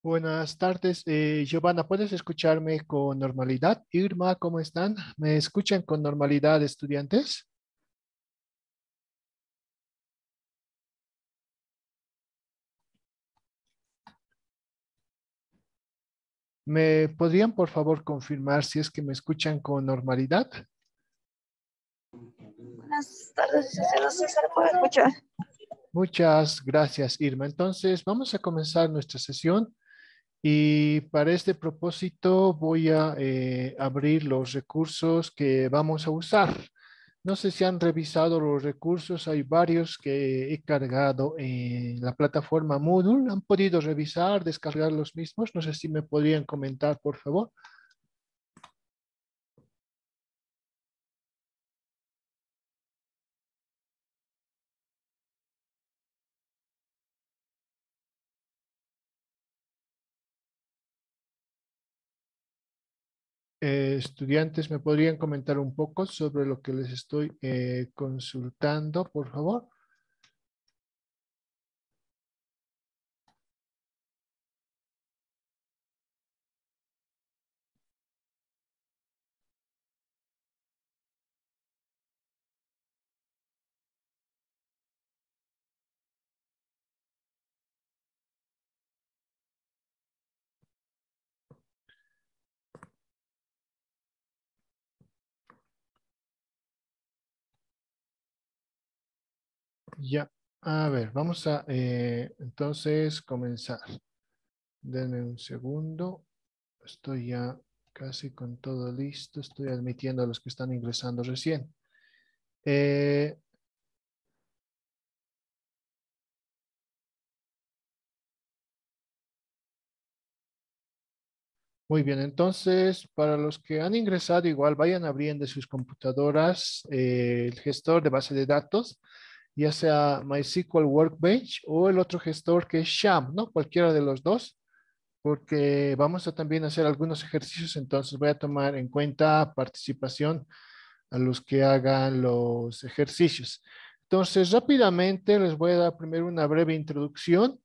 Buenas tardes, Giovanna, ¿puedes escucharme con normalidad? Irma, ¿cómo están? ¿Me escuchan con normalidad, estudiantes? ¿Me podrían, por favor, confirmar si es que me escuchan con normalidad? Buenas tardes, licenciado César, ¿puedo escuchar? Muchas gracias, Irma. Entonces, vamos a comenzar nuestra sesión y para este propósito voy a abrir los recursos que vamos a usar. No sé si han revisado los recursos, hay varios que he cargado en la plataforma Moodle. ¿Han podido revisar, descargar los mismos? No sé si me podrían comentar, por favor. Estudiantes, ¿me podrían comentar un poco sobre lo que les estoy consultando, por favor? Ya, a ver, vamos a entonces comenzar. Denme un segundo. Estoy ya casi con todo listo. Estoy admitiendo a los que están ingresando recién. Eh, Muy bien, entonces, para los que han ingresado, igual vayan abriendo sus computadoras el gestor de base de datos, ya sea MySQL Workbench o el otro gestor que es SHAM, ¿no? Cualquiera de los dos, porque vamos a también hacer algunos ejercicios, entonces voy a tomar en cuenta participación a los que hagan los ejercicios. Entonces, rápidamente les voy a dar primero una breve introducción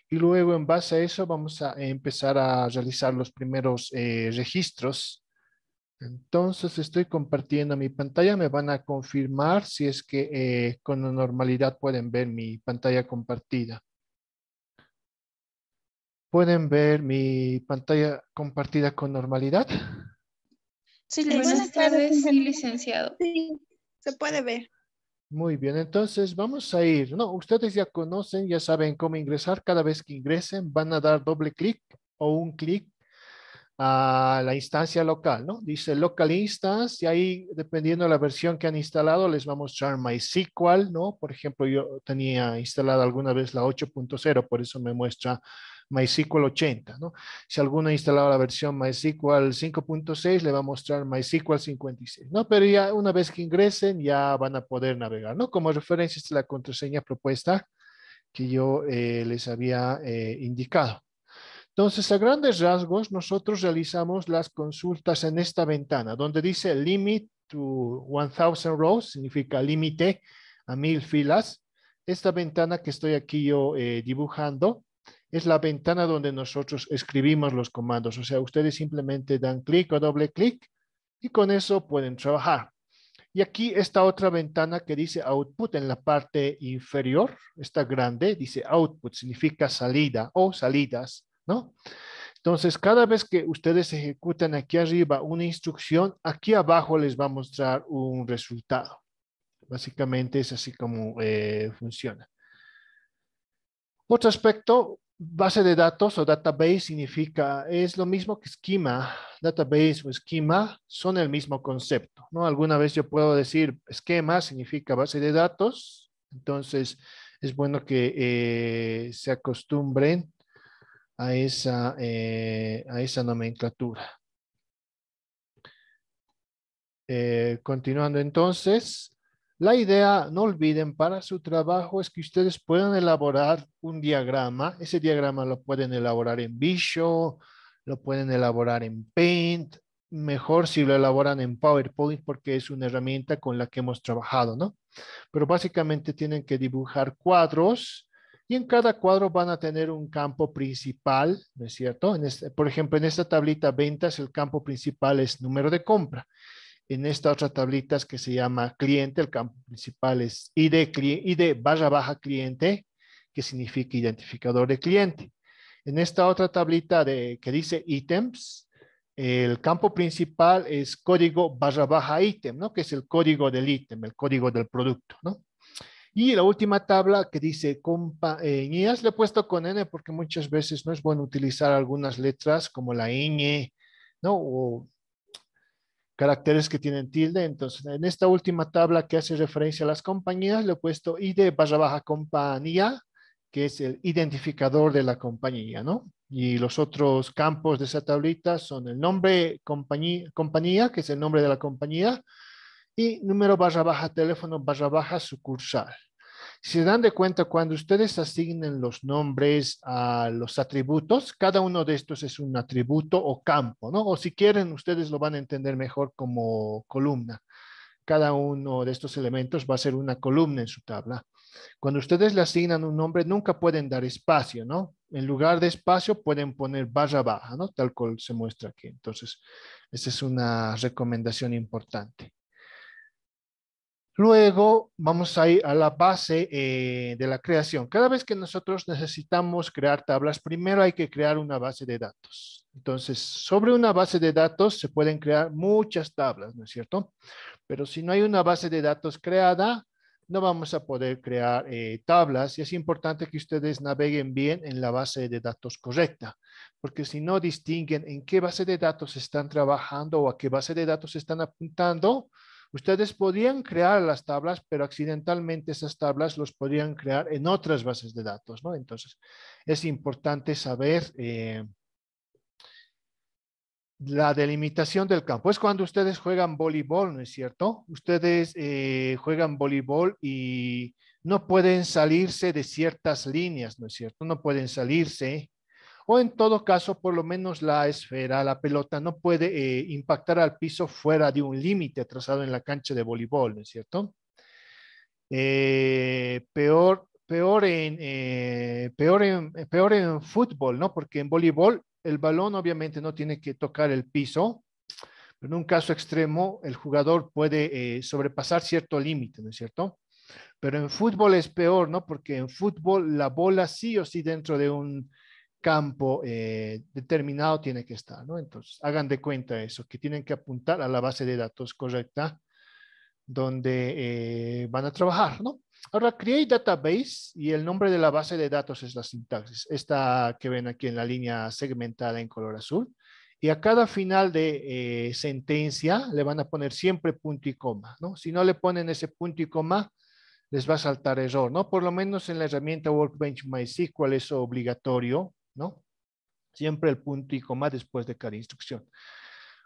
y luego en base a eso vamos a empezar a realizar los primeros registros. Entonces estoy compartiendo mi pantalla. Me van a confirmar si es que con normalidad pueden ver mi pantalla compartida. ¿Pueden ver mi pantalla compartida con normalidad? Sí, Buenas licenciado. tardes, sí, licenciado. Sí, se puede ver. Muy bien, entonces vamos a ir. No, ustedes ya conocen, ya saben cómo ingresar. Cada vez que ingresen van a dar doble clic o un clic a la instancia local, ¿no? Dice local instance y ahí, dependiendo de la versión que han instalado, les va a mostrar MySQL, ¿no? Por ejemplo, yo tenía instalada alguna vez la 8.0, por eso me muestra MySQL 80, ¿no? Si alguno ha instalado la versión MySQL 5.6, le va a mostrar MySQL 56, ¿no? Pero ya una vez que ingresen, ya van a poder navegar, ¿no? Como referencia, esta es la contraseña propuesta que yo les había indicado. Entonces, a grandes rasgos, nosotros realizamos las consultas en esta ventana, donde dice Limit to 1000 rows, significa límite a 1000 filas. Esta ventana que estoy aquí yo dibujando es la ventana donde nosotros escribimos los comandos. O sea, ustedes simplemente dan clic o doble clic y con eso pueden trabajar. Y aquí esta otra ventana que dice Output en la parte inferior, está grande, dice Output, significa salida o salidas, ¿no? Entonces, cada vez que ustedes ejecutan aquí arriba una instrucción, aquí abajo les va a mostrar un resultado. Básicamente es así como funciona. Otro aspecto, base de datos o database significa, es lo mismo que esquema. Database o esquema son el mismo concepto, ¿no? Alguna vez yo puedo decir esquema significa base de datos, entonces es bueno que se acostumbren a esa nomenclatura. Continuando entonces, la idea, no olviden, para su trabajo es que ustedes puedan elaborar un diagrama. Ese diagrama lo pueden elaborar en Visio, lo pueden elaborar en Paint, mejor si lo elaboran en PowerPoint porque es una herramienta con la que hemos trabajado, ¿no? Pero básicamente tienen que dibujar cuadros Y en cada cuadro van a tener un campo principal, ¿no es cierto? Por ejemplo, en esta tablita ventas, el campo principal es número de compra. En esta otra tablita que se llama cliente, el campo principal es ID barra baja cliente, que significa identificador de cliente. En esta otra tablita que dice ítems, el campo principal es código barra baja ítem, ¿no? Que es el código del ítem, el código del producto, ¿no? Y la última tabla que dice compañías, le he puesto con N porque muchas veces no es bueno utilizar algunas letras como la ñ, ¿no? O caracteres que tienen tilde. Entonces, en esta última tabla que hace referencia a las compañías, le he puesto ID barra baja compañía, que es el identificador de la compañía, ¿no? Y los otros campos de esa tablita son el nombre compañía, que es el nombre de la compañía, y número barra baja teléfono barra baja sucursal. Si se dan de cuenta, cuando ustedes asignen los nombres a los atributos, cada uno de estos es un atributo o campo, ¿no? O si quieren, ustedes lo van a entender mejor como columna. Cada uno de estos elementos va a ser una columna en su tabla. Cuando ustedes le asignan un nombre, nunca pueden dar espacio, ¿no? En lugar de espacio, pueden poner barra baja, ¿no? Tal cual se muestra aquí. Entonces, esa es una recomendación importante. Luego vamos a ir a la base de la creación. Cada vez que nosotros necesitamos crear tablas, primero hay que crear una base de datos. Entonces, sobre una base de datos se pueden crear muchas tablas, ¿no es cierto? Pero si no hay una base de datos creada, no vamos a poder crear tablas y es importante que ustedes naveguen bien en la base de datos correcta, porque si no distinguen en qué base de datos están trabajando o a qué base de datos están apuntando, ustedes podrían crear las tablas, pero accidentalmente esas tablas los podrían crear en otras bases de datos, ¿no? Entonces, es importante saber la delimitación del campo. Es cuando ustedes juegan voleibol, ¿no es cierto? Ustedes juegan voleibol y no pueden salirse de ciertas líneas, ¿no es cierto? No pueden salirse. O en todo caso, por lo menos la esfera, la pelota, no puede impactar al piso fuera de un límite trazado en la cancha de voleibol, ¿no es cierto? Peor en fútbol, ¿no? Porque en voleibol el balón obviamente no tiene que tocar el piso, pero en un caso extremo el jugador puede sobrepasar cierto límite, ¿no es cierto? Pero en fútbol es peor, ¿no? Porque en fútbol la bola sí o sí dentro de un campo determinado tiene que estar, ¿no? Entonces, hagan de cuenta eso, que tienen que apuntar a la base de datos correcta donde van a trabajar, ¿no? Ahora, create database y el nombre de la base de datos es la sintaxis, esta que ven aquí en la línea segmentada en color azul. Y a cada final de sentencia le van a poner siempre punto y coma, ¿no? Si no le ponen ese punto y coma, les va a saltar error, ¿no? Por lo menos en la herramienta Workbench MySQL es obligatorio, ¿no? Siempre el punto y coma después de cada instrucción.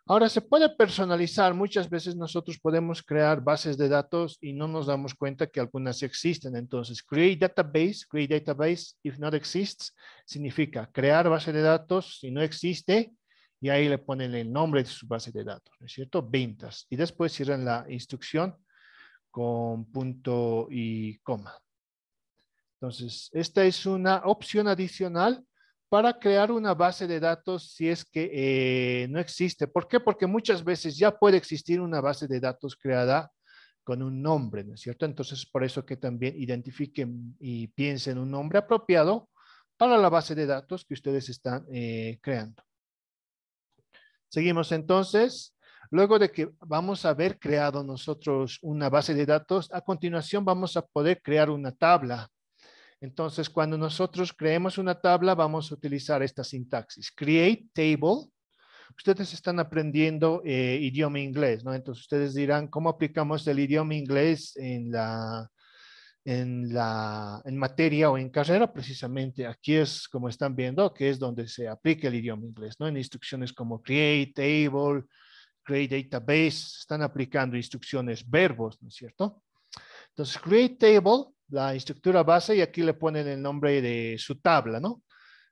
Ahora, se puede personalizar. Muchas veces nosotros podemos crear bases de datos y no nos damos cuenta que algunas existen. Entonces, create database, if not exists, significa crear base de datos si no existe, y ahí le ponen el nombre de su base de datos, ¿no es cierto? Ventas. Y después cierran la instrucción con punto y coma. Entonces, esta es una opción adicional para crear una base de datos si es que no existe. ¿Por qué? Porque muchas veces ya puede existir una base de datos creada con un nombre, ¿no es cierto? Entonces, por eso que también identifiquen y piensen un nombre apropiado para la base de datos que ustedes están creando. Seguimos entonces. Luego de que vamos a haber creado nosotros una base de datos, a continuación vamos a poder crear una tabla. Entonces, cuando nosotros creemos una tabla, vamos a utilizar esta sintaxis. Create table. Ustedes están aprendiendo idioma inglés, ¿no? Entonces, ustedes dirán, ¿cómo aplicamos el idioma inglés en materia o en carrera? Precisamente aquí es como están viendo, que es donde se aplica el idioma inglés, ¿no? En instrucciones como create table, create database, están aplicando instrucciones verbos, ¿no es cierto? Entonces, create table, la estructura base, y aquí le ponen el nombre de su tabla, ¿no?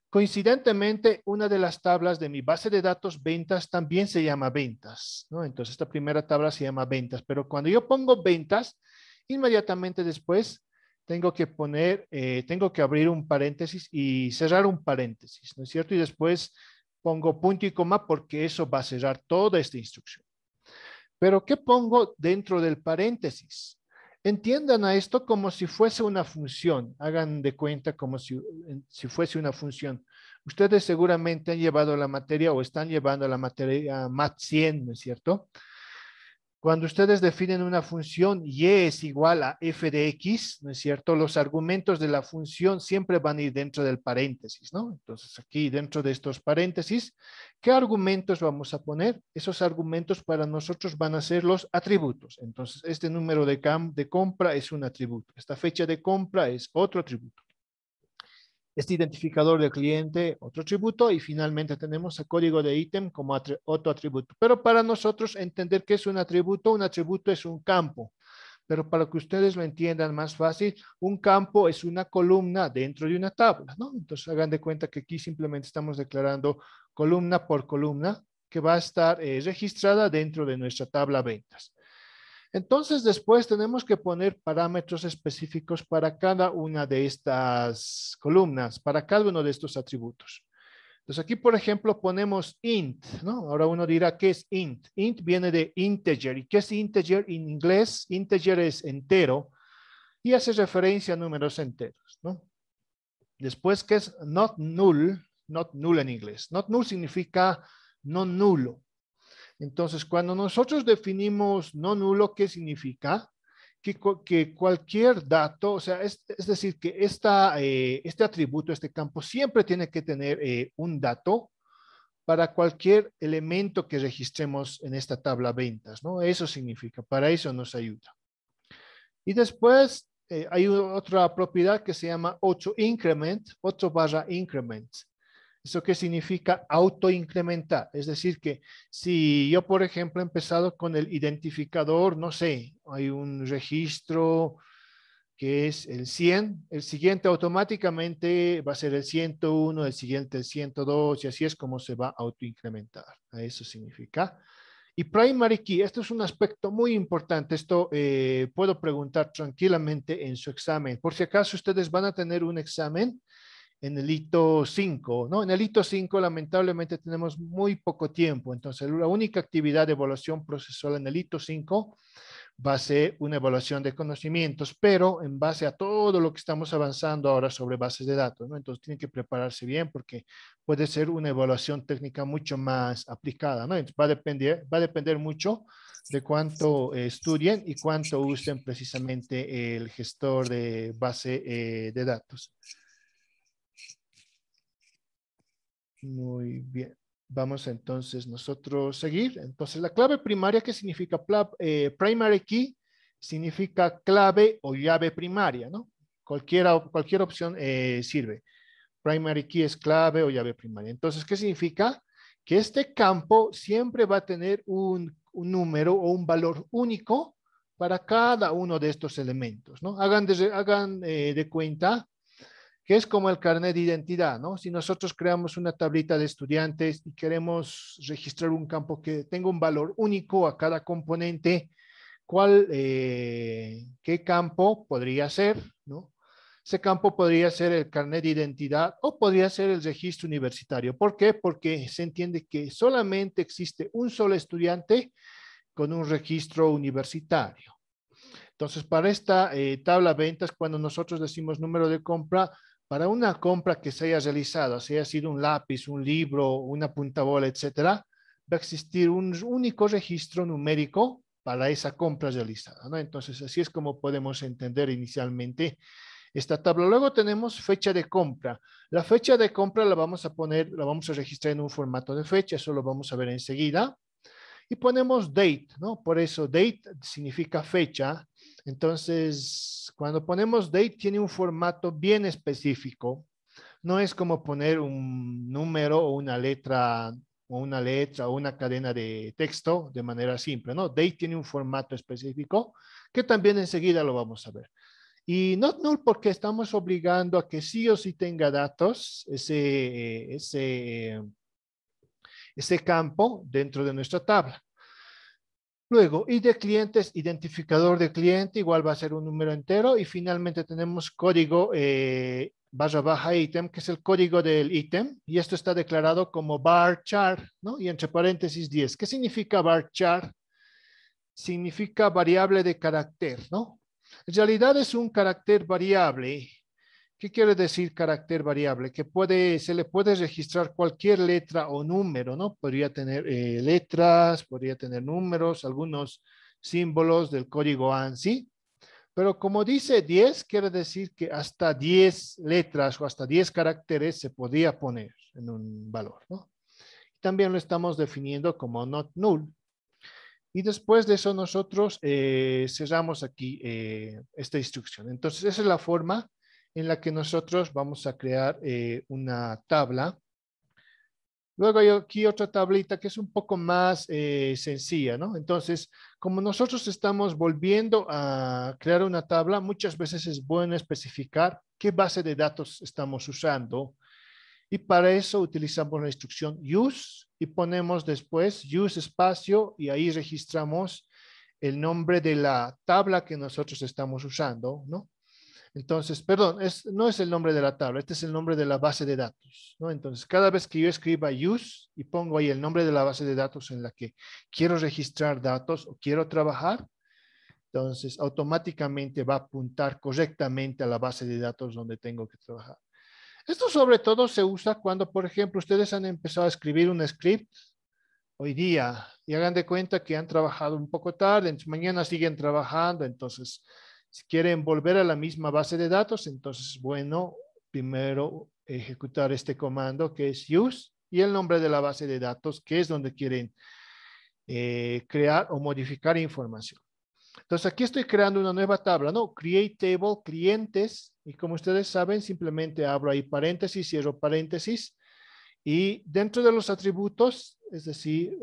Coincidentemente, una de las tablas de mi base de datos ventas también se llama ventas, ¿no? Entonces, esta primera tabla se llama ventas, pero cuando yo pongo ventas, inmediatamente después tengo que poner, tengo que abrir un paréntesis y cerrar un paréntesis, ¿no es cierto? Y después pongo punto y coma porque eso va a cerrar toda esta instrucción. Pero ¿qué pongo dentro del paréntesis? Entiendan a esto como si fuese una función. Hagan de cuenta como si fuese una función. Ustedes seguramente han llevado la materia o están llevando la materia Mat 100, ¿no es cierto? Cuando ustedes definen una función y es igual a f de x, ¿no es cierto? Los argumentos de la función siempre van a ir dentro del paréntesis, ¿no? Entonces aquí dentro de estos paréntesis, ¿qué argumentos vamos a poner? Esos argumentos para nosotros van a ser los atributos. Entonces este número de compra es un atributo. Esta fecha de compra es otro atributo. Este identificador del cliente, otro atributo, y finalmente tenemos el código de ítem como otro atributo. Pero para nosotros entender qué es un atributo es un campo. Pero para que ustedes lo entiendan más fácil, un campo es una columna dentro de una tabla, ¿no? Entonces hagan de cuenta que aquí simplemente estamos declarando columna por columna que va a estar registrada dentro de nuestra tabla ventas. Entonces, después tenemos que poner parámetros específicos para cada una de estas columnas, para cada uno de estos atributos. Entonces, aquí, por ejemplo, ponemos int, ¿no? Ahora uno dirá, ¿qué es int? Int viene de integer. ¿Y qué es integer en inglés? Integer es entero y hace referencia a números enteros, ¿no? Después, ¿qué es not null? Not null en inglés. Not null significa no nulo. Entonces, cuando nosotros definimos no nulo, ¿qué significa? Que cualquier dato, o sea, es decir, que este atributo, este campo, siempre tiene que tener un dato para cualquier elemento que registremos en esta tabla ventas, ¿no? Eso significa, para eso nos ayuda. Y después hay otra propiedad que se llama auto-increment, auto/increment. ¿Eso qué significa? Autoincrementar. Es decir, que si yo, por ejemplo, he empezado con el identificador, no sé, hay un registro que es el 100, el siguiente automáticamente va a ser el 101, el siguiente el 102, y así es como se va a autoincrementar. Eso significa. Y primary key, esto es un aspecto muy importante. Esto puedo preguntar tranquilamente en su examen. Por si acaso ustedes van a tener un examen en el hito 5, ¿no? En el hito 5 lamentablemente tenemos muy poco tiempo, entonces la única actividad de evaluación procesual en el hito 5 va a ser una evaluación de conocimientos, pero en base a todo lo que estamos avanzando ahora sobre bases de datos, ¿no? Entonces tienen que prepararse bien porque puede ser una evaluación técnica mucho más aplicada, ¿no? Entonces, va a depender mucho de cuánto estudien y cuánto usen precisamente el gestor de base de datos. Muy bien. Vamos entonces nosotros seguir. Entonces la clave primaria, ¿qué significa? Primary key significa clave o llave primaria, ¿no? Cualquier opción sirve. Primary key es clave o llave primaria. Entonces, ¿qué significa? Que este campo siempre va a tener un número o un valor único para cada uno de estos elementos, ¿no? Hagan de cuenta que es como el carnet de identidad, ¿no? Si nosotros creamos una tablita de estudiantes y queremos registrar un campo que tenga un valor único a cada componente, ¿qué campo podría ser, ¿no? Ese campo podría ser el carnet de identidad o podría ser el registro universitario. ¿Por qué? Porque se entiende que solamente existe un solo estudiante con un registro universitario. Entonces, para esta tabla de ventas, cuando nosotros decimos número de compra, para una compra que se haya realizado, si haya sido un lápiz, un libro, una puntabola, etcétera, va a existir un único registro numérico para esa compra realizada, ¿no? Entonces, así es como podemos entender inicialmente esta tabla. Luego tenemos fecha de compra. La fecha de compra la vamos a registrar en un formato de fecha, eso lo vamos a ver enseguida. Y ponemos date, ¿no? Por eso date significa fecha. Entonces, cuando ponemos date tiene un formato bien específico. No es como poner un número o una letra o una cadena de texto de manera simple, ¿no? Date tiene un formato específico que también enseguida lo vamos a ver. Y not null porque estamos obligando a que sí o sí tenga datos ese campo dentro de nuestra tabla. Luego, ID de clientes, identificador de cliente, igual va a ser un número entero. Y finalmente tenemos código barra baja ítem, que es el código del ítem. Y esto está declarado como varchar, ¿no? Y entre paréntesis 10. ¿Qué significa varchar? Significa variable de carácter, ¿no? En realidad es un carácter variable. ¿Qué quiere decir carácter variable? Que se le puede registrar cualquier letra o número, ¿no? Podría tener letras, podría tener números, algunos símbolos del código ANSI. Pero como dice 10, quiere decir que hasta 10 letras o hasta 10 caracteres se podría poner en un valor, ¿no? También lo estamos definiendo como not null. Y después de eso nosotros cerramos aquí esta instrucción. Entonces esa es la forma en la que nosotros vamos a crear una tabla. Luego hay aquí otra tablita que es un poco más sencilla, ¿no? Entonces, como nosotros estamos volviendo a crear una tabla, muchas veces es bueno especificar qué base de datos estamos usando. Y para eso utilizamos la instrucción use y ponemos después use espacio y ahí registramos el nombre de la tabla que nosotros estamos usando, ¿no? Entonces, perdón, no es el nombre de la tabla, este es el nombre de la base de datos, ¿no? Entonces, cada vez que yo escriba use y pongo ahí el nombre de la base de datos en la que quiero registrar datos o quiero trabajar, entonces automáticamente va a apuntar correctamente a la base de datos donde tengo que trabajar. Esto sobre todo se usa cuando, por ejemplo, ustedes han empezado a escribir un script hoy día y hagan de cuenta que han trabajado un poco tarde, mañana siguen trabajando, entonces si quieren volver a la misma base de datos, entonces es bueno primero ejecutar este comando que es use y el nombre de la base de datos, que es donde quieren crear o modificar información. Entonces aquí estoy creando una nueva tabla, ¿no? Create table, clientes, y como ustedes saben, simplemente abro ahí paréntesis, cierro paréntesis, y dentro de los atributos, es decir,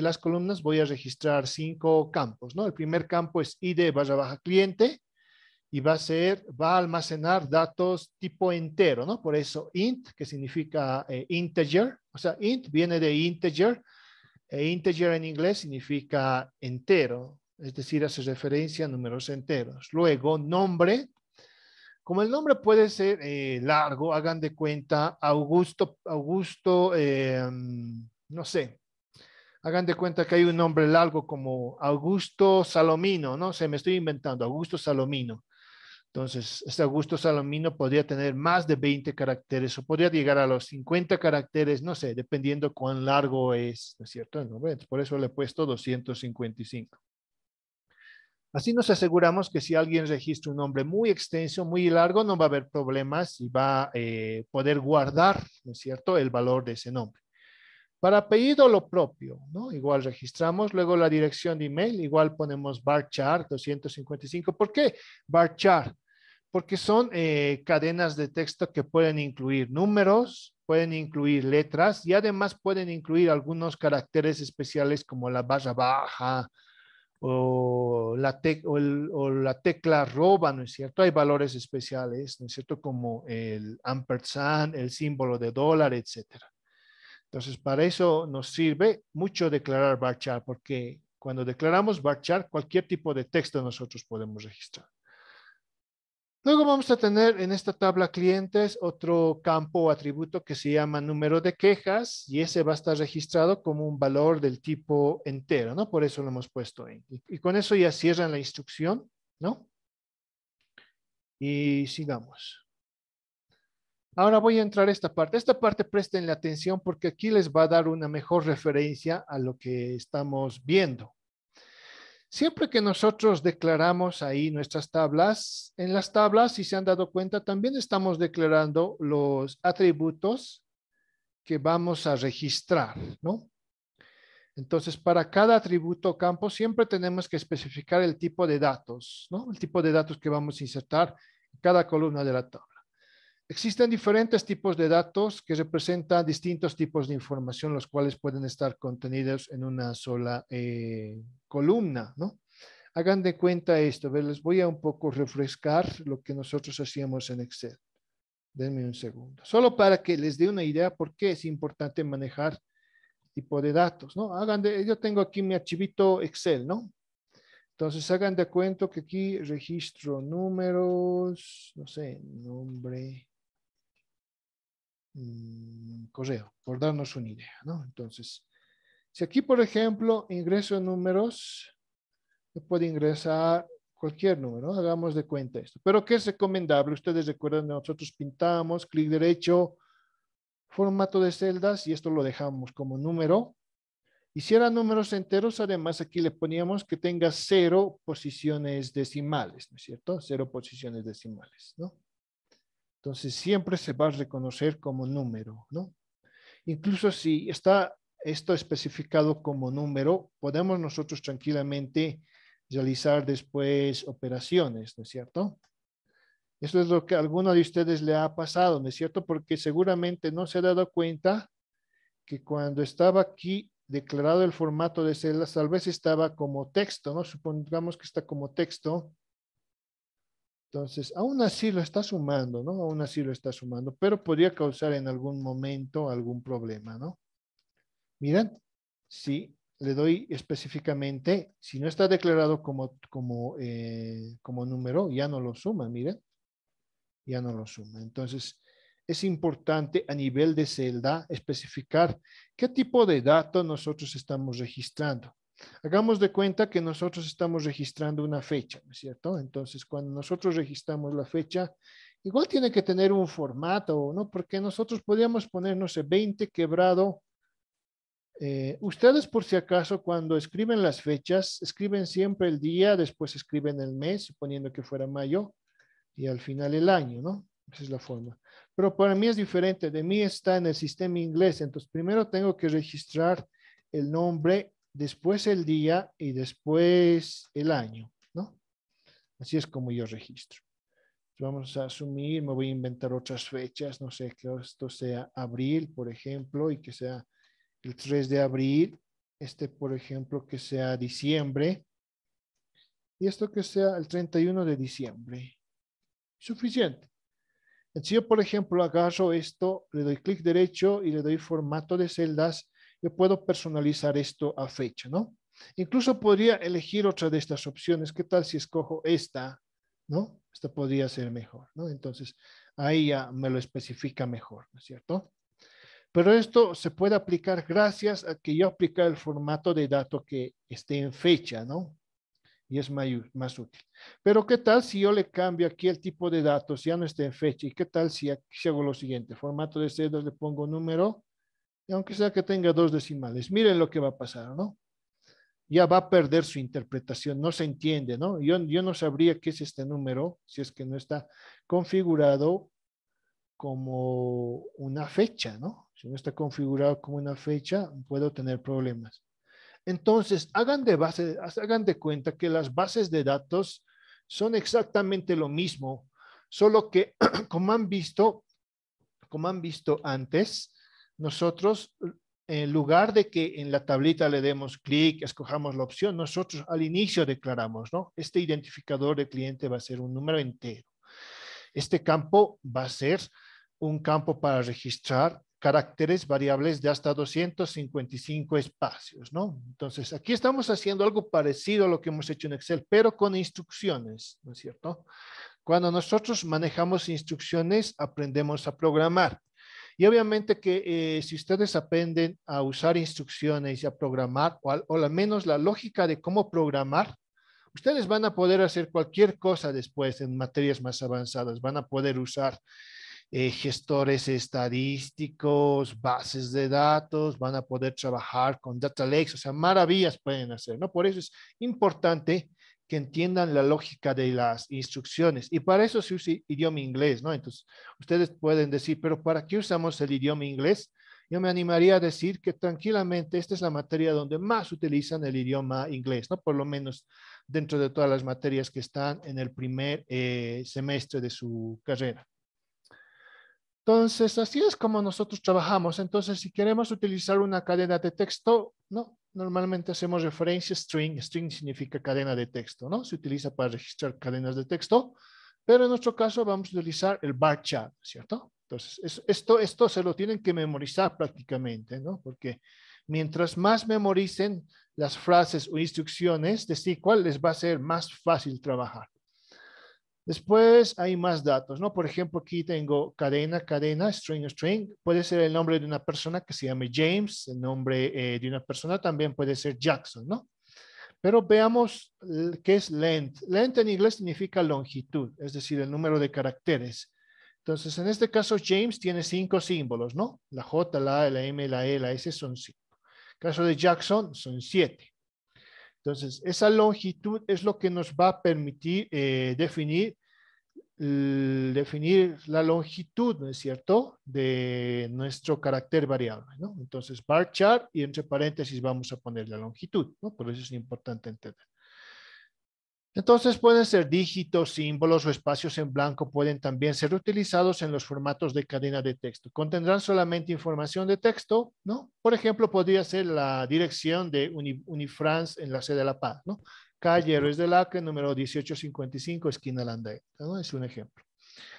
las columnas, voy a registrar 5 campos, ¿no? El primer campo es ID barra baja cliente, y va a almacenar datos tipo entero, ¿no? Por eso int, que significa integer, o sea, int viene de integer, e integer en inglés significa entero, es decir, hace referencia a números enteros. Luego, nombre. Como el nombre puede ser largo, hagan de cuenta Augusto, no sé, hagan de cuenta que hay un nombre largo como Augusto Salomino, no sé, me estoy inventando, Augusto Salomino. Entonces, este Augusto Salomino podría tener más de 20 caracteres o podría llegar a los 50 caracteres, no sé, dependiendo cuán largo es, ¿no es cierto? El nombre. Por eso le he puesto 255. Así nos aseguramos que si alguien registra un nombre muy extenso, muy largo, no va a haber problemas y va a poder guardar, ¿no es cierto?, el valor de ese nombre. Para apellido, lo propio, ¿no? Igual registramos, luego la dirección de email, igual ponemos varchar 255. ¿Por qué varchar? Porque son cadenas de texto que pueden incluir números, pueden incluir letras y además pueden incluir algunos caracteres especiales como la barra baja o la tecla arroba, ¿no es cierto? Hay valores especiales, ¿no es cierto? Como el ampersand, el símbolo de dólar, etcétera. Entonces, para eso nos sirve mucho declarar varchar, porque cuando declaramos varchar, cualquier tipo de texto nosotros podemos registrar. Luego vamos a tener en esta tabla clientes otro campo o atributo que se llama número de quejas y ese va a estar registrado como un valor del tipo entero, ¿no? Por eso lo hemos puesto ahí. Y con eso ya cierran la instrucción, ¿no? Y sigamos. Ahora voy a entrar a esta parte. Esta parte presten la atención porque aquí les va a dar una mejor referencia a lo que estamos viendo. Siempre que nosotros declaramos ahí nuestras tablas, en las tablas, si se han dado cuenta, también estamos declarando los atributos que vamos a registrar, ¿no? Entonces, para cada atributo o campo, siempre tenemos que especificar el tipo de datos, ¿no? El tipo de datos que vamos a insertar en cada columna de la tabla. Existen diferentes tipos de datos que representan distintos tipos de información, los cuales pueden estar contenidos en una sola columna, ¿no? Hagan de cuenta esto, les voy a un poco refrescar lo que nosotros hacíamos en Excel. Denme un segundo. Solo para que les dé una idea por qué es importante manejar tipo de datos, ¿no? Yo tengo aquí mi archivito Excel, ¿no? Entonces hagan de cuenta que aquí registro números, no sé, nombre, correo, por darnos una idea, ¿no? Entonces, si aquí, por ejemplo, ingreso números, se puede ingresar cualquier número, ¿no? Hagamos de cuenta esto. Pero ¿qué es recomendable? Ustedes recuerdan, nosotros pintamos, clic derecho, formato de celdas, y esto lo dejamos como número. Y si eran números enteros, además aquí le poníamos que tenga 0 posiciones decimales, ¿no es cierto? 0 posiciones decimales, ¿no? Entonces siempre se va a reconocer como número, ¿no? Incluso si está esto especificado como número, podemos nosotros tranquilamente realizar después operaciones, ¿no es cierto? Eso es lo que a alguno de ustedes le ha pasado, ¿no es cierto? Porque seguramente no se ha dado cuenta que cuando estaba aquí declarado el formato de celdas, tal vez estaba como texto, ¿no? Supongamos que está como texto. Entonces, aún así lo está sumando, ¿no? Aún así lo está sumando, pero podría causar en algún momento algún problema, ¿no? Miren, si le doy específicamente, si no está declarado como número, ya no lo suma, miren, ya no lo suma. Entonces, es importante a nivel de celda especificar qué tipo de datos nosotros estamos registrando. Hagamos de cuenta que nosotros estamos registrando una fecha, ¿no es cierto? Entonces, cuando nosotros registramos la fecha, igual tiene que tener un formato, ¿no? Porque nosotros podríamos poner, no sé, 20 quebrado. Ustedes, por si acaso, cuando escriben las fechas, escriben siempre el día, después escriben el mes, suponiendo que fuera mayo, y al final el año, ¿no? Esa es la forma. Pero para mí es diferente. De mí está en el sistema inglés. Entonces, primero tengo que registrar el nombre, después el día y después el año, ¿no? Así es como yo registro. Vamos a asumir, me voy a inventar otras fechas, no sé, que esto sea abril, por ejemplo, y que sea el 3 de abril, por ejemplo, que sea diciembre, y esto que sea el 31 de diciembre. Suficiente. Si yo, por ejemplo, agarro esto, le doy clic derecho y le doy formato de celdas, yo puedo personalizar esto a fecha, ¿no? Incluso podría elegir otra de estas opciones. ¿Qué tal si escojo esta? ¿No? Esta podría ser mejor, ¿no? Entonces, ahí ya me lo especifica mejor, ¿no es cierto? Pero esto se puede aplicar gracias a que yo aplique el formato de dato que esté en fecha, ¿no? Y es más útil. Pero ¿qué tal si yo le cambio aquí el tipo de datos, ya no está en fecha? ¿Y qué tal si hago lo siguiente? Formato de celdas, le pongo número, y aunque sea que tenga 2 decimales, miren lo que va a pasar, ¿no? Ya va a perder su interpretación, no se entiende, ¿no? Yo no sabría qué es este número si es que no está configurado como una fecha, ¿no? Si no está configurado como una fecha, puedo tener problemas. Entonces, hagan de cuenta que las bases de datos son exactamente lo mismo, solo que como han visto antes, nosotros, en lugar de que en la tablita le demos clic, escojamos la opción, nosotros al inicio declaramos, ¿no? Este identificador de cliente va a ser un número entero. Este campo va a ser un campo para registrar caracteres variables de hasta 255 espacios, ¿no? Entonces, aquí estamos haciendo algo parecido a lo que hemos hecho en Excel, pero con instrucciones, ¿no es cierto? Cuando nosotros manejamos instrucciones, aprendemos a programar. Y obviamente que si ustedes aprenden a usar instrucciones y a programar, o al menos la lógica de cómo programar, ustedes van a poder hacer cualquier cosa después en materias más avanzadas. Van a poder usar gestores estadísticos, bases de datos, van a poder trabajar con data lakes, o sea, maravillas pueden hacer, ¿no? Por eso es importante que entiendan la lógica de las instrucciones. Y para eso se usa idioma inglés, ¿no? Entonces, ustedes pueden decir, pero ¿para qué usamos el idioma inglés? Yo me animaría a decir que tranquilamente esta es la materia donde más utilizan el idioma inglés, ¿no? Por lo menos dentro de todas las materias que están en el primer semestre de su carrera. Entonces, así es como nosotros trabajamos. Entonces, si queremos utilizar una cadena de texto, no, normalmente hacemos referencia string. String significa cadena de texto, ¿no? Se utiliza para registrar cadenas de texto, pero en nuestro caso vamos a utilizar el varchar, ¿cierto? Entonces, esto se lo tienen que memorizar prácticamente, ¿no? Porque mientras más memoricen las frases o instrucciones de SQL, les va a ser más fácil trabajar. Después hay más datos, ¿no? Por ejemplo, aquí tengo cadena, cadena, string, string. Puede ser el nombre de una persona que se llame James, el nombre de una persona también puede ser Jackson, ¿no? Pero veamos qué es length. Length en inglés significa longitud, es decir, el número de caracteres. Entonces, en este caso, James tiene 5 símbolos, ¿no? La J, la A, la M, la E, la S son 5. En caso de Jackson, son 7. Entonces, esa longitud es lo que nos va a permitir definir la longitud, ¿no es cierto?, de nuestro carácter variable, ¿no? Entonces, varchar y entre paréntesis vamos a poner la longitud, ¿no? Por eso es importante entender. Entonces pueden ser dígitos, símbolos o espacios en blanco, pueden también ser utilizados en los formatos de cadena de texto. Contendrán solamente información de texto, ¿no? Por ejemplo, podría ser la dirección de Unifrance en la sede de La Paz, ¿no? Calle Héroes del Acre, número 1855, esquina Landaeta, ¿no? Es un ejemplo.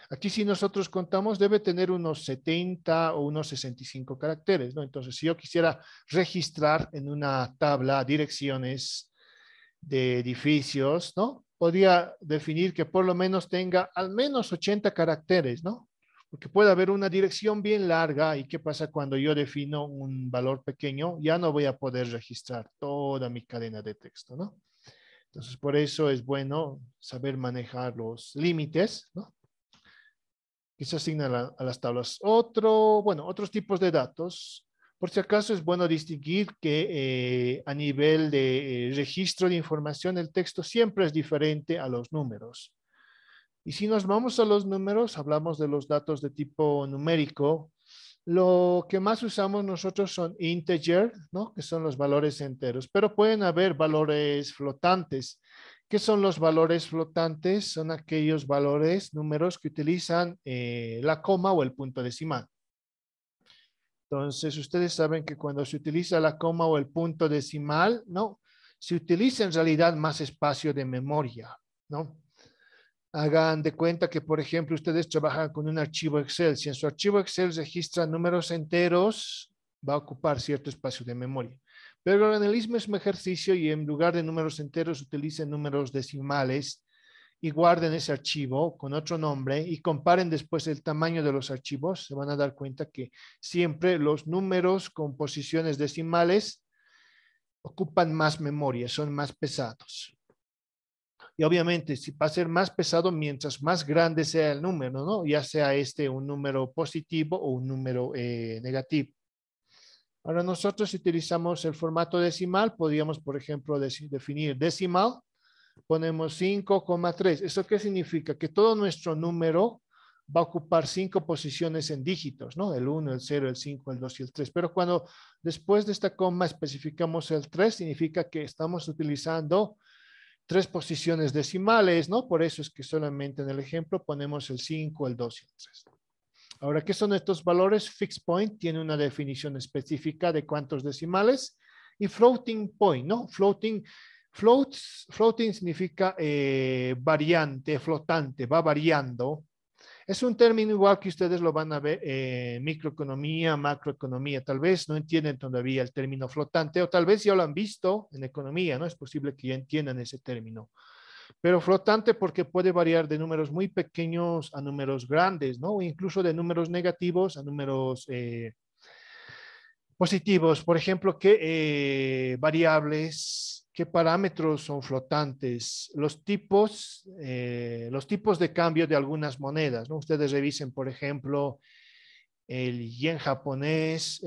Aquí si nosotros contamos debe tener unos 70 o unos 65 caracteres, ¿no? Entonces, si yo quisiera registrar en una tabla direcciones de edificios, ¿no? Podría definir que por lo menos tenga al menos 80 caracteres, ¿no? Porque puede haber una dirección bien larga y qué pasa cuando yo defino un valor pequeño, ya no voy a poder registrar toda mi cadena de texto, ¿no? Entonces, por eso es bueno saber manejar los límites, ¿no? Que se asignan a las tablas. Otros tipos de datos. Por si acaso es bueno distinguir que a nivel de registro de información, el texto siempre es diferente a los números. Y si nos vamos a los números, hablamos de los datos de tipo numérico. Lo que más usamos nosotros son integer, ¿no? Que son los valores enteros, pero pueden haber valores flotantes. ¿Qué son los valores flotantes? Son aquellos valores, números que utilizan la coma o el punto decimal. Entonces, ustedes saben que cuando se utiliza la coma o el punto decimal, ¿no? Se utiliza en realidad más espacio de memoria, ¿no? Hagan de cuenta que, por ejemplo, ustedes trabajan con un archivo Excel. Si en su archivo Excel registra números enteros, va a ocupar cierto espacio de memoria. Pero en el mismo ejercicio y en lugar de números enteros, utilicen números decimales y guarden ese archivo con otro nombre y comparen después el tamaño de los archivos, se van a dar cuenta que siempre los números con posiciones decimales ocupan más memoria, son más pesados. Y obviamente, si va a ser más pesado mientras más grande sea el número, ¿no? Ya sea un número positivo o un número negativo. Ahora nosotros utilizamos el formato decimal, podríamos, por ejemplo, definir decimal, ponemos 5,3. ¿Eso qué significa? Que todo nuestro número va a ocupar 5 posiciones en dígitos, ¿no? El 1, el 0, el 5, el 2 y el 3. Pero cuando después de esta coma especificamos el 3, significa que estamos utilizando 3 posiciones decimales, ¿no? Por eso es que solamente en el ejemplo ponemos el 5, el 2 y el 3. Ahora, ¿qué son estos valores? Fixed point tiene una definición específica de cuántos decimales y floating point, ¿no? Floating significa variante, flotante, va variando. Es un término igual que ustedes lo van a ver en microeconomía, macroeconomía. Tal vez no entienden todavía el término flotante o tal vez ya lo han visto en economía, ¿no? Es posible que ya entiendan ese término. Pero flotante porque puede variar de números muy pequeños a números grandes, ¿no? O incluso de números negativos a números positivos. Por ejemplo, ¿qué variables, qué parámetros son flotantes? Los tipos de cambio de algunas monedas, ¿no? Ustedes revisen, por ejemplo, el yen japonés,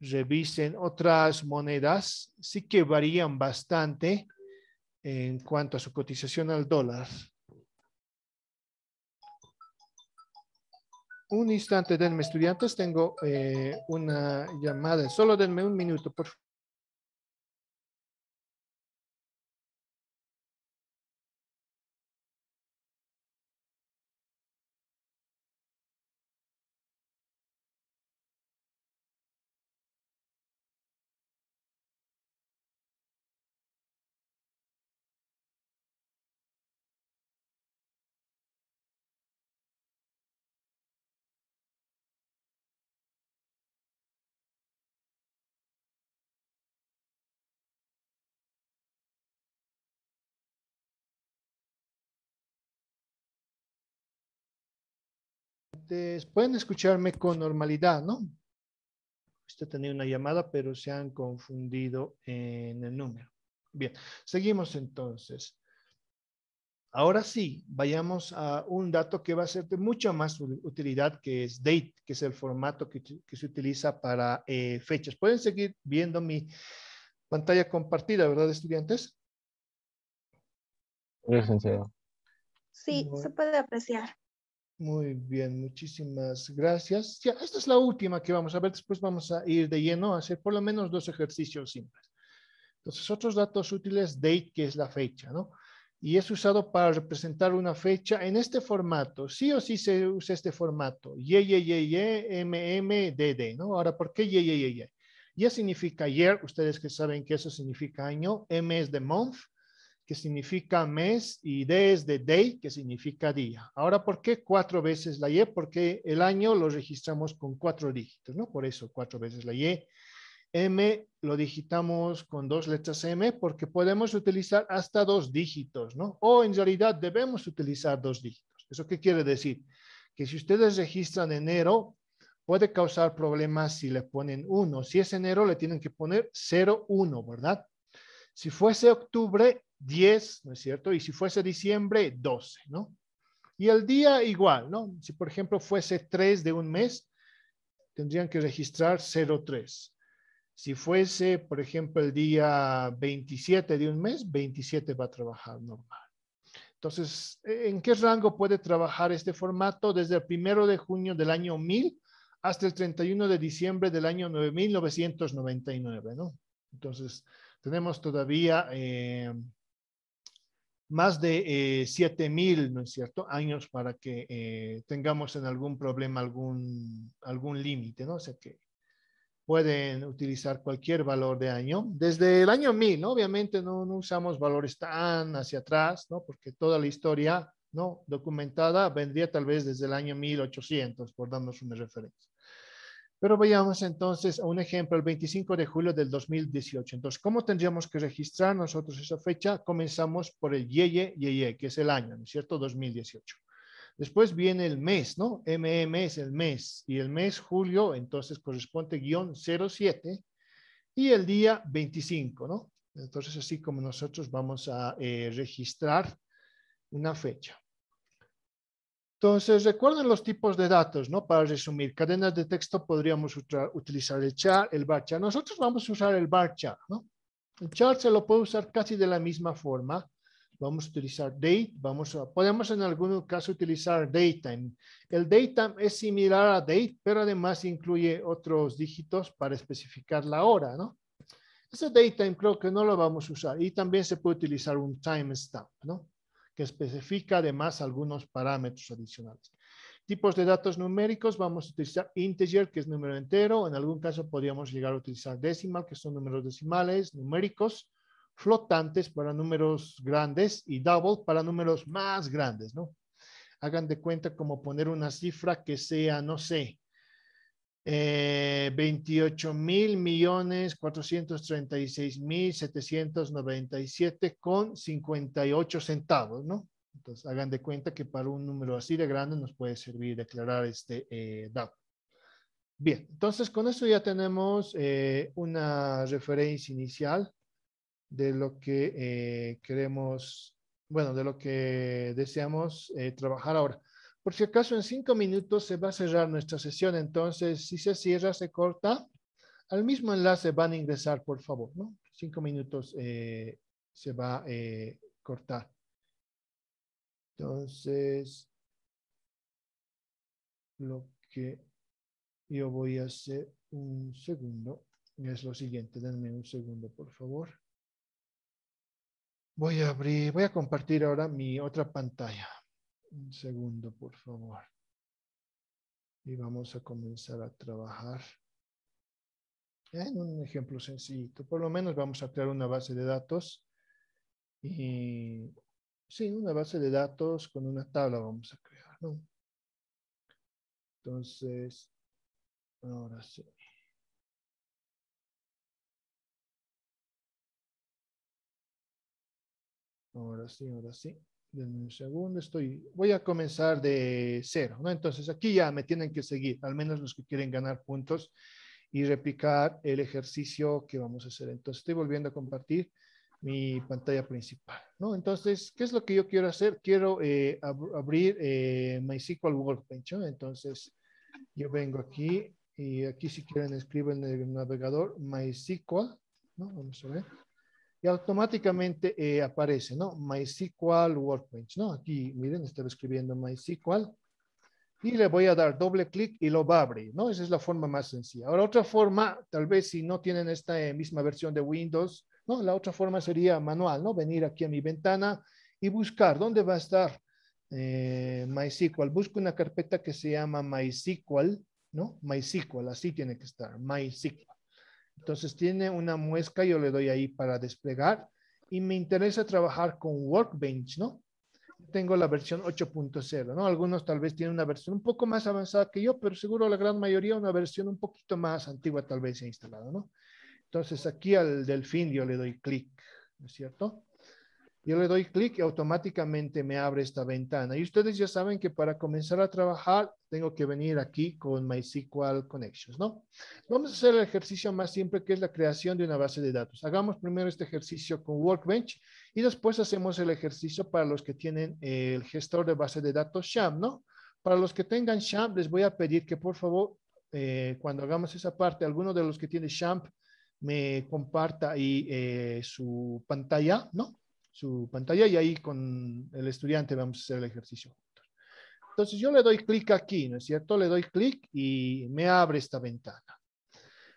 revisen otras monedas, sí que varían bastante en cuanto a su cotización al dólar. Un instante, denme estudiantes, tengo una llamada, solo denme un minuto, por favor. estudiantes, pueden escucharme con normalidad, ¿no? Usted tenía una llamada, pero se han confundido en el número. Bien, seguimos entonces. Ahora sí, vayamos a un dato que va a ser de mucha más utilidad, que es date, que es el formato que se utiliza para fechas. Pueden seguir viendo mi pantalla compartida, ¿verdad, estudiantes? Licenciado. Sí, se puede apreciar. Muy bien, muchísimas gracias. Ya, esta es la última que vamos a ver. Después vamos a ir de lleno a hacer por lo menos 2 ejercicios simples. Entonces, otros datos útiles, date, que es la fecha, ¿no? Y es usado para representar una fecha en este formato. Sí o sí se usa este formato. YYY, ¿no? Ahora, ¿por qué YYY? Y significa ayer, ustedes que saben que eso significa año. M es de month, que significa mes, y D es de day, que significa día. Ahora, ¿por qué 4 veces la Y? Porque el año lo registramos con 4 dígitos, ¿no? Por eso 4 veces la Y. M lo digitamos con 2 letras M porque podemos utilizar hasta 2 dígitos, ¿no? O en realidad debemos utilizar 2 dígitos. ¿Eso qué quiere decir? Que si ustedes registran enero, puede causar problemas si le ponen 1. Si es enero, le tienen que poner 01, ¿verdad? Si fuese octubre, 10, ¿no es cierto? Y si fuese diciembre, 12, ¿no? Y el día igual, ¿no? Si por ejemplo fuese 3 de un mes, tendrían que registrar 03. Si fuese, por ejemplo, el día 27 de un mes, 27 va a trabajar normal. Entonces, ¿en qué rango puede trabajar este formato? Desde el 1 de junio del año 1000 hasta el 31 de diciembre del año 9999, ¿no? Entonces, tenemos todavía más de 7000, ¿no es cierto?, años para que tengamos en algún problema algún límite, ¿no? O sea que pueden utilizar cualquier valor de año. Desde el año 1000, ¿no? Obviamente no usamos valores tan hacia atrás, ¿no? Porque toda la historia, ¿no?, documentada vendría tal vez desde el año 1800, por darnos una referencia. Pero veamos entonces a un ejemplo, el 25 de julio del 2018. Entonces, ¿cómo tendríamos que registrar nosotros esa fecha? Comenzamos por el YYYY, que es el año, ¿no es cierto? 2018. Después viene el mes, ¿no? MM es el mes. Y el mes julio, entonces corresponde guión 07 y el día 25, ¿no? Entonces, así como nosotros vamos a registrar una fecha. Entonces, recuerden los tipos de datos, ¿no? Para resumir, cadenas de texto podríamos utilizar el char, el bar chart. Nosotros vamos a usar el bar chart, ¿no? El chart se lo puede usar casi de la misma forma. Vamos a utilizar date, podemos en algún caso utilizar datetime. El datetime es similar a date, pero además incluye otros dígitos para especificar la hora, ¿no? Ese datetime creo que no lo vamos a usar. Y también se puede utilizar un timestamp, ¿no?, que especifica además algunos parámetros adicionales. Tipos de datos numéricos, vamos a utilizar integer, que es número entero. En algún caso podríamos llegar a utilizar decimal, que son números decimales, numéricos, flotantes para números grandes y double para números más grandes, ¿no? Hagan de cuenta como poner una cifra que sea, no sé, 28.436.797,58 centavos, ¿no? Entonces, hagan de cuenta que para un número así de grande nos puede servir declarar este dato. Bien, entonces con eso ya tenemos una referencia inicial de lo que queremos, bueno, de lo que deseamos trabajar ahora. Por si acaso en 5 minutos se va a cerrar nuestra sesión, entonces si se cierra, se corta, al mismo enlace van a ingresar, por favor, ¿no? 5 minutos se va a cortar. Entonces, lo que yo voy a hacer un segundo es lo siguiente, denme un segundo, por favor. Voy a compartir ahora mi otra pantalla. Un segundo, por favor. Y vamos a comenzar a trabajar en un ejemplo sencillito. Por lo menos vamos a crear una base de datos. Y sí, una base de datos con una tabla vamos a crear, ¿no? Entonces, ahora sí. Ahora sí, ahora sí. denme un segundo, voy a comenzar de cero, ¿no? Entonces aquí ya me tienen que seguir, al menos los que quieren ganar puntos y replicar el ejercicio que vamos a hacer. Entonces estoy volviendo a compartir mi pantalla principal, ¿no? Entonces, ¿qué es lo que yo quiero hacer? Quiero abrir MySQL Workbench, ¿no? Entonces, yo vengo aquí y aquí si quieren escribo en el navegador MySQL, ¿no? Vamos a ver. Y automáticamente aparece, ¿no? MySQL Workbench, ¿no? Aquí, miren, estoy escribiendo MySQL y le voy a dar doble clic y lo va a abrir, ¿no? Esa es la forma más sencilla. Ahora, otra forma, tal vez si no tienen esta misma versión de Windows, ¿no? La otra forma sería manual, ¿no? Venir aquí a mi ventana y buscar dónde va a estar MySQL. Busco una carpeta que se llama MySQL, ¿no? MySQL, así tiene que estar, MySQL. Entonces tiene una muesca, yo le doy ahí para desplegar y me interesa trabajar con Workbench, ¿no? Tengo la versión 8.0, ¿no? Algunos tal vez tienen una versión un poco más avanzada que yo, pero seguro la gran mayoría una versión un poquito más antigua tal vez se ha instalado, ¿no? Entonces aquí al delfín yo le doy clic, ¿no es cierto? Yo le doy clic y automáticamente me abre esta ventana. Y ustedes ya saben que para comenzar a trabajar tengo que venir aquí con MySQL Connections, ¿no? Vamos a hacer el ejercicio más simple que es la creación de una base de datos. Hagamos primero este ejercicio con Workbench y después hacemos el ejercicio para los que tienen el gestor de base de datos SHAM, ¿no? Para los que tengan SHAM les voy a pedir que por favor cuando hagamos esa parte, alguno de los que tiene SHAM me comparta ahí su pantalla, ¿no? Su pantalla y ahí con el estudiante vamos a hacer el ejercicio juntos. Entonces yo le doy clic aquí, ¿no es cierto? Le doy clic y me abre esta ventana.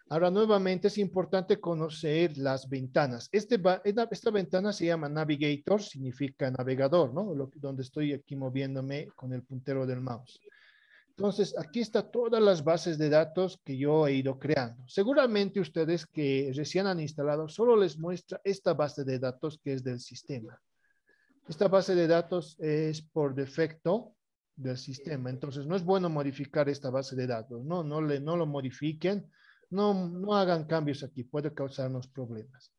Ahora nuevamente es importante conocer las ventanas. Esta ventana se llama Navigator, significa navegador, ¿no? Donde estoy aquí moviéndome con el puntero del mouse. Entonces, aquí está todas las bases de datos que yo he ido creando. Seguramente ustedes que recién han instalado, solo les muestra esta base de datos que es del sistema. Esta base de datos es por defecto del sistema. Entonces, no es bueno modificar esta base de datos. No lo modifiquen. No hagan cambios aquí. Puede causarnos problemas.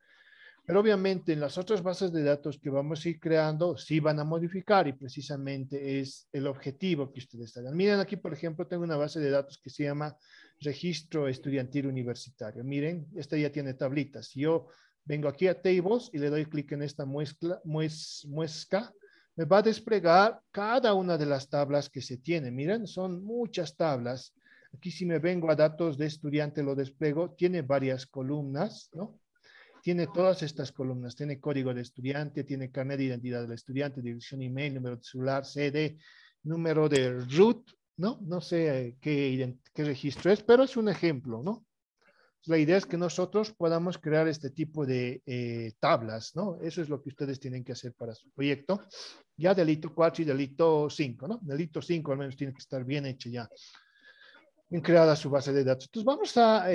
Pero obviamente en las otras bases de datos que vamos a ir creando, sí van a modificar y precisamente es el objetivo que ustedes hagan. Miren aquí, por ejemplo, tengo una base de datos que se llama Registro Estudiantil Universitario. Miren, esta ya tiene tablitas. Si yo vengo aquí a Tables y le doy clic en esta muesca, me va a desplegar cada una de las tablas que se tiene. Miren, son muchas tablas. Aquí si me vengo a datos de estudiante lo despliego, tiene varias columnas, ¿no? Tiene todas estas columnas, tiene código de estudiante, tiene carnet de identidad del estudiante, dirección email, número de celular, sede, número de root, ¿no? No sé qué registro es, pero es un ejemplo, ¿no? La idea es que nosotros podamos crear este tipo de tablas, ¿no? Eso es lo que ustedes tienen que hacer para su proyecto. Ya delito 4 y delito 5, ¿no? Delito 5 al menos tiene que estar bien hecho ya, bien creada su base de datos. Entonces vamos a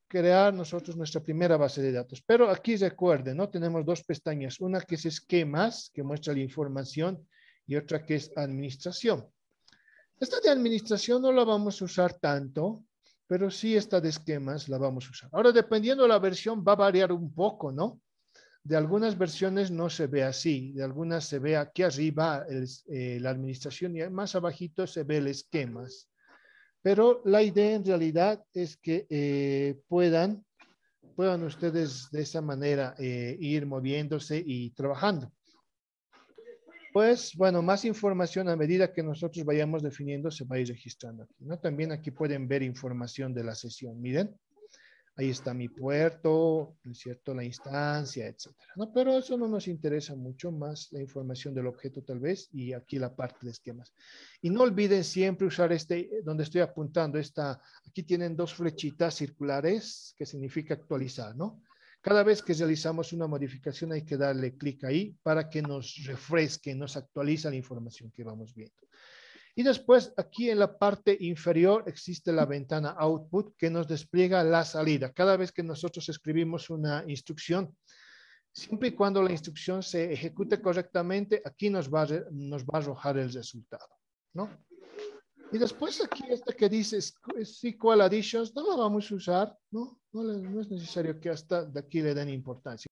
crear nosotros nuestra primera base de datos. Pero aquí recuerden, ¿no? Tenemos dos pestañas. Una que es esquemas, que muestra la información, y otra que es administración. Esta de administración no la vamos a usar tanto, pero sí esta de esquemas la vamos a usar. Ahora, dependiendo de la versión, va a variar un poco, ¿no? De algunas versiones no se ve así, de algunas se ve aquí arriba la administración y más abajito se ve el esquemas. Pero la idea en realidad es que puedan ustedes de esa manera ir moviéndose y trabajando. Pues, bueno, más información a medida que nosotros vayamos definiendo se va a ir registrando aquí, ¿no? También aquí pueden ver información de la sesión. Miren, ahí está mi puerto, ¿no es cierto? La instancia, etcétera, ¿no? Pero eso no nos interesa mucho, más la información del objeto tal vez y aquí la parte de esquemas. Y no olviden siempre usar donde estoy apuntando, aquí tienen dos flechitas circulares que significa actualizar, ¿no? Cada vez que realizamos una modificación hay que darle clic ahí para que nos refresque, nos actualiza la información que vamos viendo. Y después aquí en la parte inferior existe la ventana Output que nos despliega la salida. Cada vez que nosotros escribimos una instrucción, siempre y cuando la instrucción se ejecute correctamente, aquí nos va a arrojar el resultado, ¿no? Y después aquí esta que dice SQL Additions, no la vamos a usar, ¿no? No es necesario que hasta de aquí le den importancia.